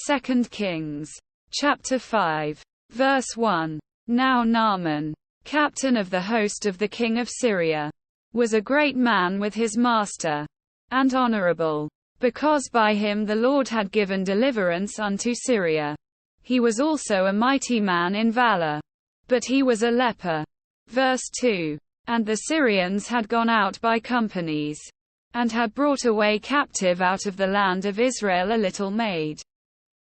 2 Kings. Chapter 5. Verse 1. Now Naaman, captain of the host of the king of Syria, was a great man with his master, and honorable, because by him the Lord had given deliverance unto Syria. He was also a mighty man in valor, but he was a leper. Verse 2. And the Syrians had gone out by companies, and had brought away captive out of the land of Israel a little maid.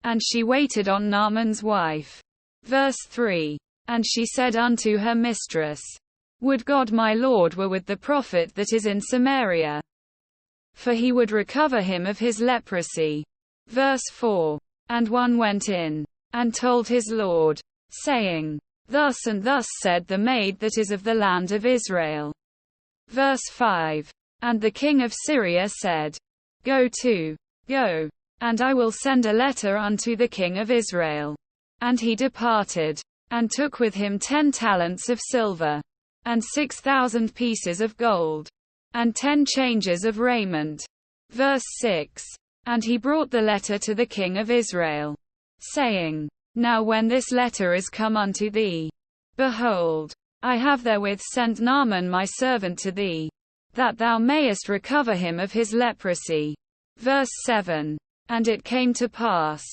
And she waited on Naaman's wife. Verse 3. And she said unto her mistress, Would God my Lord were with the prophet that is in Samaria, for he would recover him of his leprosy. Verse 4. And one went in, and told his Lord, saying, Thus and thus said the maid that is of the land of Israel. Verse 5. And the king of Syria said, Go, and I will send a letter unto the king of Israel. And he departed, and took with him 10 talents of silver, and 6,000 pieces of gold, and 10 changes of raiment. Verse 6. And he brought the letter to the king of Israel, saying, Now when this letter is come unto thee, behold, I have therewith sent Naaman my servant to thee, that thou mayest recover him of his leprosy. Verse 7. And it came to pass,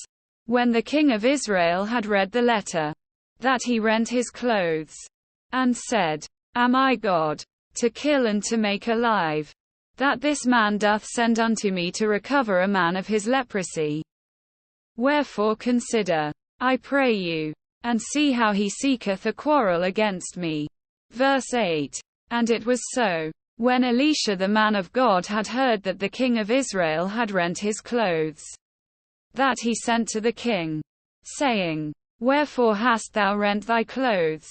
when the king of Israel had read the letter, that he rent his clothes, and said, Am I God, to kill and to make alive, that this man doth send unto me to recover a man of his leprosy? Wherefore consider, I pray you, and see how he seeketh a quarrel against me. Verse 8. And it was so, when Elisha the man of God had heard that the king of Israel had rent his clothes, that he sent to the king, saying, Wherefore hast thou rent thy clothes?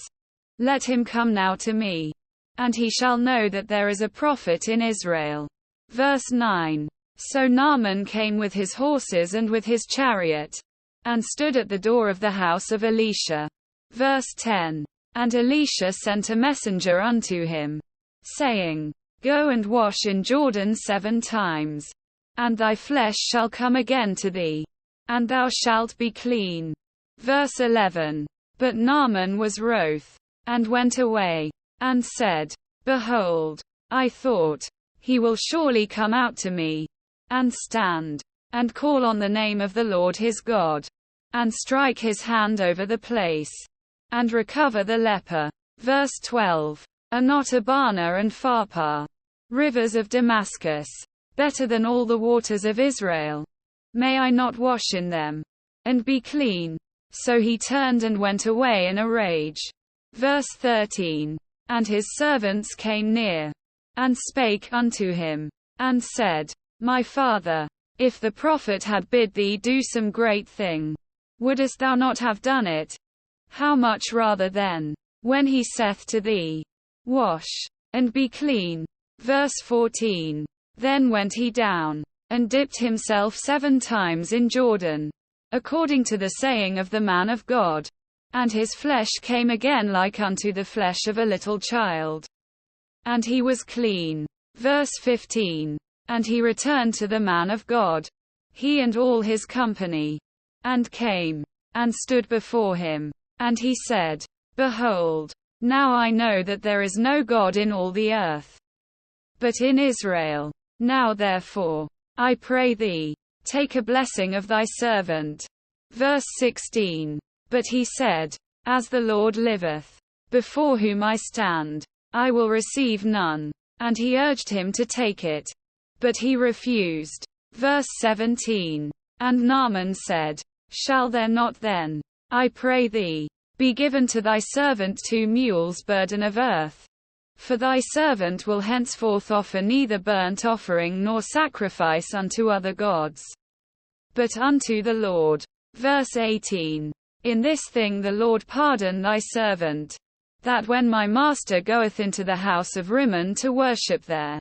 Let him come now to me, and he shall know that there is a prophet in Israel. Verse 9. So Naaman came with his horses and with his chariot, and stood at the door of the house of Elisha. Verse 10. And Elisha sent a messenger unto him, saying, Go and wash in Jordan 7 times, and thy flesh shall come again to thee, and thou shalt be clean. Verse 11. But Naaman was wroth, and went away, and said, Behold, I thought, he will surely come out to me, and stand, and call on the name of the Lord his God, and strike his hand over the place, and recover the leper. Verse 12. Are not Abana and Pharpar, rivers of Damascus, better than all the waters of Israel? May I not wash in them, and be clean? So he turned and went away in a rage. Verse 13. And his servants came near, and spake unto him, and said, My father, if the prophet had bid thee do some great thing, wouldest thou not have done it? How much rather then, when he saith to thee, Wash, and be clean. Verse 14. Then went he down, and dipped himself 7 times in Jordan, according to the saying of the man of God, and his flesh came again like unto the flesh of a little child, and he was clean. Verse 15. And he returned to the man of God, he and all his company, and came, and stood before him. And he said, Behold, now I know that there is no God in all the earth, but in Israel. Now therefore, I pray thee, take a blessing of thy servant. Verse 16. But he said, As the Lord liveth, before whom I stand, I will receive none. And he urged him to take it, but he refused. Verse 17. And Naaman said, Shall there not then, I pray thee, be given to thy servant 2 mules burden of earth? For thy servant will henceforth offer neither burnt offering nor sacrifice unto other gods, but unto the Lord. Verse 18. In this thing the Lord pardon thy servant, that when my master goeth into the house of Rimmon to worship there,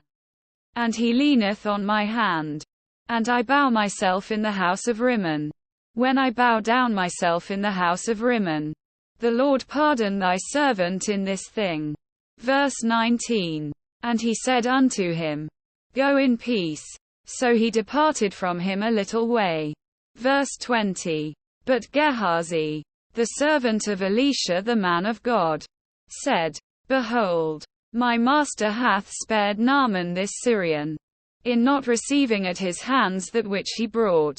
and he leaneth on my hand, and I bow myself in the house of Rimmon, when I bow down myself in the house of Rimmon, the Lord pardon thy servant in this thing. Verse 19. And he said unto him, Go in peace. So he departed from him a little way. Verse 20. But Gehazi, the servant of Elisha the man of God, said, Behold, my master hath spared Naaman this Syrian, in not receiving at his hands that which he brought.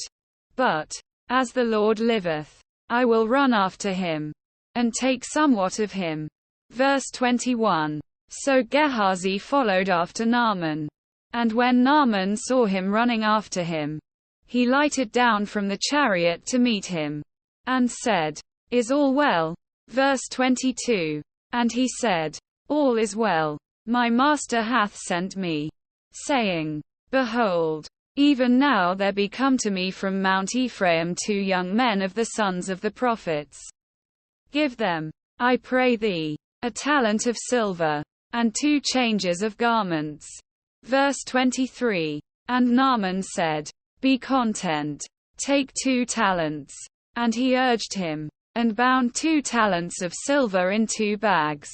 But, as the Lord liveth, I will run after him, and take somewhat of him. Verse 21. So Gehazi followed after Naaman. And when Naaman saw him running after him, he lighted down from the chariot to meet him, and said, Is all well? Verse 22. And he said, All is well. My master hath sent me, saying, Behold, even now there be come to me from Mount Ephraim 2 young men of the sons of the prophets. Give them, I pray thee, a talent of silver, and 2 changes of garments. Verse 23. And Naaman said, Be content, take 2 talents. And he urged him, and bound 2 talents of silver in 2 bags,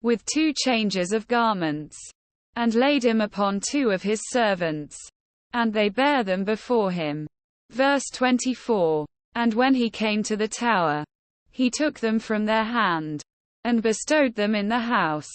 with 2 changes of garments, and laid him upon 2 of his servants, and they bare them before him. Verse 24. And when he came to the tower, he took them from their hand, and bestowed them in the house.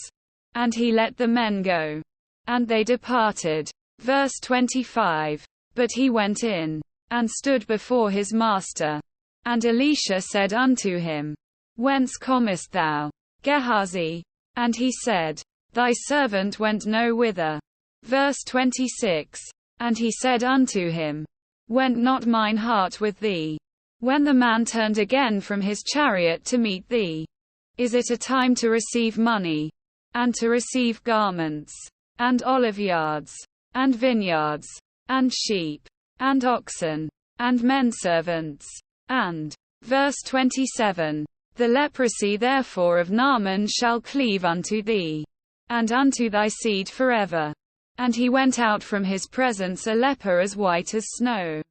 And he let the men go, and they departed. Verse 25. But he went in, and stood before his master. And Elisha said unto him, Whence comest thou, Gehazi? And he said, Thy servant went no whither. Verse 26. And he said unto him, Went not mine heart with thee, when the man turned again from his chariot to meet thee? Is it a time to receive money, and to receive garments, and oliveyards, and vineyards, and sheep, and oxen, and menservants? And, verse 27, the leprosy therefore of Naaman shall cleave unto thee, and unto thy seed forever. And he went out from his presence a leper as white as snow.